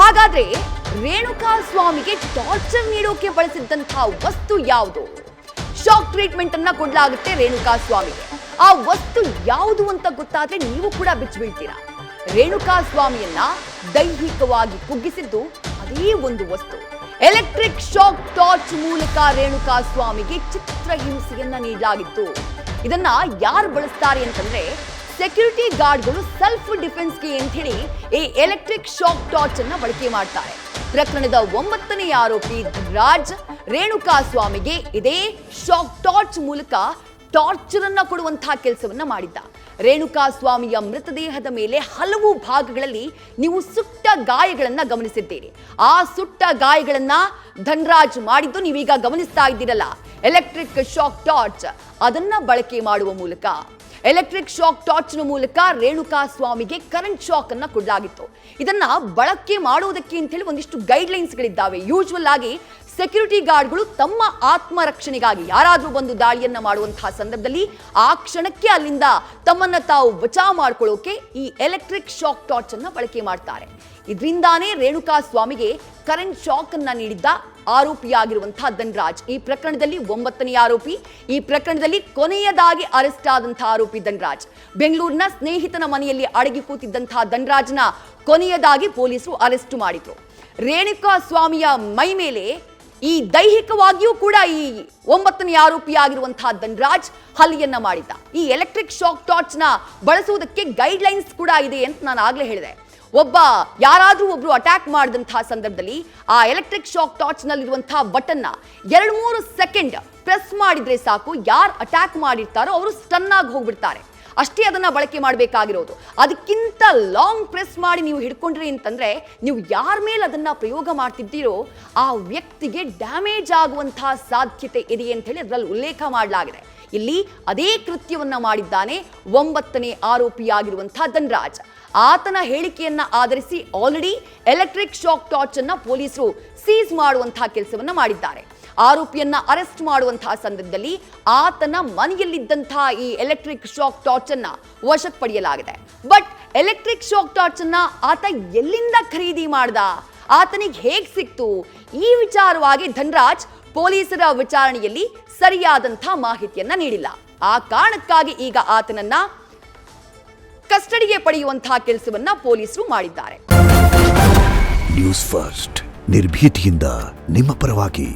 ಹಾಗಾದ್ರೆ ರೇಣುಕಾ ಸ್ವಾಮಿಗೆ ಟಾರ್ಚರ್ ನೀಡೋಕೆ ಬಳಸಿದ್ದಂತಹ ವಸ್ತು ಯಾವುದು? ಶಾಕ್ ಟ್ರೀಟ್ಮೆಂಟ್ ಅನ್ನ ಕೊಡ್ಲಾಗುತ್ತೆ ರೇಣುಕಾ ಸ್ವಾಮಿಗೆ. ಆ ವಸ್ತು ಯಾವುದು ಅಂತ ಗೊತ್ತಾದ್ರೆ ನೀವು ಕೂಡ ಬಿಚ್ಚಿಬೀಳ್ತೀರಾ. ರೇಣುಕಾ ಸ್ವಾಮಿಯನ್ನ ದೈಹಿಕವಾಗಿ ಕುಗ್ಗಿಸಿದ್ದು ಅದೇ ಒಂದು ವಸ್ತು. ಎಲೆಕ್ಟ್ರಿಕ್ ಶಾಕ್ ಟಾರ್ಚ್ ಮೂಲಕ ರೇಣುಕಾ ಸ್ವಾಮಿಗೆ ಚಿತ್ರಹಿಂಸೆಯನ್ನ ನೀಡಲಾಗಿತ್ತು. ಇದನ್ನ ಯಾರು ಬಳಸ್ತಾರೆ ಅಂತಂದ್ರೆ ಸೆಕ್ಯೂರಿಟಿ ಗಾರ್ಡ್ಗಳು ಸೆಲ್ಫ್ ಡಿಫೆನ್ಸ್ಗೆ ಅಂತ ಹೇಳಿ ಈ ಎಲೆಕ್ಟ್ರಿಕ್ ಶಾಕ್ ಟಾರ್ಚ್ ಅನ್ನ ಬಳಕೆ ಮಾಡ್ತಾರೆ. ಪ್ರಕರಣದ 9ನೇ ಆರೋಪಿ ರಾಜ್ ರೇಣುಕಾ ಸ್ವಾಮಿಗೆ ಇದೇ ಶಾಕ್ ಟಾರ್ಚ್ ಮೂಲಕ ಟಾರ್ಚರ್ ಅನ್ನ ಕೊಡುವಂತಹ ಕೆಲಸವನ್ನ ಮಾಡಿದ್ದ. ರೇಣುಕಾ ಸ್ವಾಮಿಯ ಮೃತದೇಹದ ಮೇಲೆ ಹಲವು ಭಾಗಗಳಲ್ಲಿ ನೀವು ಸುಟ್ಟ ಗಾಯಗಳನ್ನ ಗಮನಿಸಿದ್ದೀರಿ. ಆ ಸುಟ್ಟ ಗಾಯಗಳನ್ನ ಧನ್ರಾಜ್ ಮಾಡಿದ್ದು ನೀವೀಗ ಗಮನಿಸ್ತಾ ಇದ್ದೀರಲ್ಲ. ಎಲೆಕ್ಟ್ರಿಕ್ ಶಾಕ್ ಟಾರ್ಚ್ ಅದನ್ನ ಬಳಕೆ ಮಾಡುವ ಮೂಲಕ ಎಲೆಕ್ಟ್ರಿಕ್ ಶಾಕ್ ಟಾರ್ಚ್ನ ಮೂಲಕ ರೇಣುಕಾ ಸ್ವಾಮಿಗೆ ಕರೆಂಟ್ ಶಾಕ್ ಅನ್ನ ಕೊಡಲಾಗಿತ್ತು. ಇದನ್ನ ಬಳಕೆ ಮಾಡುವುದಕ್ಕೆ ಅಂತ ಹೇಳಿ ಒಂದಿಷ್ಟು ಗೈಡ್ಲೈನ್ಸ್ಗಳಿದ್ದಾವೆ. ಯೂಶುವಲ್ ಆಗಿ ಸೆಕ್ಯೂರಿಟಿ ಗಾರ್ಡ್ಗಳು ತಮ್ಮ ಆತ್ಮರಕ್ಷಣೆಗಾಗಿ ಯಾರಾದರೂ ಬಂದು ದಾಳಿಯನ್ನ ಮಾಡುವಂತಹ ಸಂದರ್ಭದಲ್ಲಿ ಆ ಕ್ಷಣಕ್ಕೆ ಅಲ್ಲಿಂದ ತಮ್ಮನ್ನ ತಾವು ಬಚಾವ್ ಮಾಡ್ಕೊಳ್ಳೋಕೆ ಈ ಎಲೆಕ್ಟ್ರಿಕ್ ಶಾಕ್ ಟಾರ್ಚ್ ಅನ್ನ ಬಳಕೆ ಮಾಡ್ತಾರೆ. ಇದರಿಂದಾನೇ ರೇಣುಕಾ ಸ್ವಾಮಿಗೆ ಕರೆಂಟ್ ಶಾಕ್ ಅನ್ನ ನೀಡಿದ್ದ ಆರೋಪಿಯಾಗಿರುವಂತಹ ಧನ್ರಾಜ್. ಈ ಪ್ರಕರಣದಲ್ಲಿ 9ನೇ ಆರೋಪಿ. ಈ ಪ್ರಕರಣದಲ್ಲಿ ಕೊನೆಯದಾಗಿ ಅರೆಸ್ಟ್ ಆದಂತಹ ಆರೋಪಿ ಧನ್ರಾಜ್. ಬೆಂಗಳೂರಿನ ಸ್ನೇಹಿತನ ಮನೆಯಲ್ಲಿ ಅಡಗಿ ಕೂತಿದ್ದಂತಹ ಧನ್ರಾಜ್ನ ಕೊನೆಯದಾಗಿ ಪೊಲೀಸರು ಅರೆಸ್ಟ್ ಮಾಡಿದ್ರು. ರೇಣುಕಾ ಸ್ವಾಮಿಯ ಮೈ ಮೇಲೆ ಈ ದೈಹಿಕವಾಗಿಯೂ ಕೂಡ ಈ 9ನೇ ಆರೋಪಿಯಾಗಿರುವಂತಹ ಧನ್ರಾಜ್ ಹಲ್ಲೆಯನ್ನ ಮಾಡಿದ್ದ. ಈ ಎಲೆಕ್ಟ್ರಿಕ್ ಶಾಕ್ ಟಾರ್ಚ್ ನ ಬಳಸುವುದಕ್ಕೆ ಗೈಡ್ಲೈನ್ಸ್ ಕೂಡ ಇದೆ ಅಂತ ನಾನು ಆಗ್ಲೇ ಹೇಳಿದೆ. ಯಾರಾದ್ರೂ ಒಬ್ರು ಅಟ್ಯಾಕ್ ಮಾಡಿದಂತಹ ಸಂದರ್ಭದಲ್ಲಿ ಆ ಎಲೆಕ್ಟ್ರಿಕ್ ಶಾಕ್ ಟಾರ್ಚ್ ನಲ್ಲಿರುವಂತಹ ಬಟನ್ ನ 2-3 ಸೆಕೆಂಡ್ ಪ್ರೆಸ್ ಮಾಡಿದ್ರೆ ಸಾಕು, ಯಾರು ಅಟ್ಯಾಕ್ ಮಾಡಿರ್ತಾರೋ ಅವರು ಸ್ಟನ್ ಆಗಿ ಹೋಗ್ಬಿಡ್ತಾರೆ. ಅಷ್ಟೇ ಅದನ್ನ ಬಳಕೆ ಮಾಡಬೇಕಾಗಿರೋದು. ಅದಕ್ಕಿಂತ ಲಾಂಗ್ ಪ್ರೆಸ್ ಮಾಡಿ ನೀವು ಹಿಡ್ಕೊಂಡ್ರಿ ಅಂತಂದ್ರೆ ನೀವು ಯಾರ ಮೇಲೆ ಅದನ್ನ ಪ್ರಯೋಗ ಮಾಡ್ತಿದ್ದೀರೋ ಆ ವ್ಯಕ್ತಿಗೆ ಡ್ಯಾಮೇಜ್ ಆಗುವಂತಹ ಸಾಧ್ಯತೆ ಇದೆ ಅಂತ ಹೇಳಿ ಅದರಲ್ಲಿ ಉಲ್ಲೇಖ ಮಾಡಲಾಗಿದೆ. ಇಲ್ಲಿ ಅದೇ ಕೃತ್ಯವನ್ನ ಮಾಡಿದ್ದಾನೆ 9ನೇ ಆರೋಪಿಯಾಗಿರುವಂತಹ ಧನ್ರಾಜ್. ಆತನ ಹೇಳಿಕೆಯನ್ನ ಆಧರಿಸಿ ಆಲ್ರೆಡಿ ಎಲೆಕ್ಟ್ರಿಕ್ ಶಾಕ್ ಟಾರ್ಚ್ ಅನ್ನ ಪೊಲೀಸರು ಸೀಸ್ ಮಾಡುವಂತಹ ಕೆಲಸವನ್ನ ಮಾಡಿದ್ದಾರೆ. ಆರೋಪಿಯನ್ನ ಅರೆಸ್ಟ್ ಮಾಡುವಂತಹ ಸಂದರ್ಭದಲ್ಲಿ ಆತನ ಮನೆಯಲ್ಲಿದ್ದಂತಹ ಈ ಎಲೆಕ್ಟ್ರಿಕ್ ಶಾಕ್ ಟಾರ್ಚ್ ಅನ್ನ ವಶಕ್ಕೆ ಪಡೆಯಲಾಗಿದೆ. ಬಟ್ ಎಲೆಕ್ಟ್ರಿಕ್ ಶಾಕ್ ಟಾರ್ಚ್ ಅನ್ನ ಆತ ಎಲ್ಲಿಂದ ಖರೀದಿ ಮಾಡ್ದ, ಆತನಿಗೆ ಹೇಗ್ ಸಿಕ್ತು, ಈ ವಿಚಾರವಾಗಿ ಧನ್ರಾಜ್ ಪೊಲೀಸರ ವಿಚಾರಣೆಯಲ್ಲಿ ಸರಿಯಾದಂತಹ ಮಾಹಿತಿಯನ್ನ ನೀಡಿಲ್ಲ. ಆ ಕಾರಣಕ್ಕಾಗಿ ಈಗ ಆತನನ್ನ ಕಸ್ಟಡಿಗೆ ಪಡೆಯುವಂತಹ ಕೆಲಸವನ್ನ ಪೊಲೀಸರು ಮಾಡಿದ್ದಾರೆ. ನ್ಯೂಸ್ ಫಸ್ಟ್ ನಿರ್ಭೀತಿಯಿಂದ ನಿಮ್ಮ ಪರವಾಗಿ.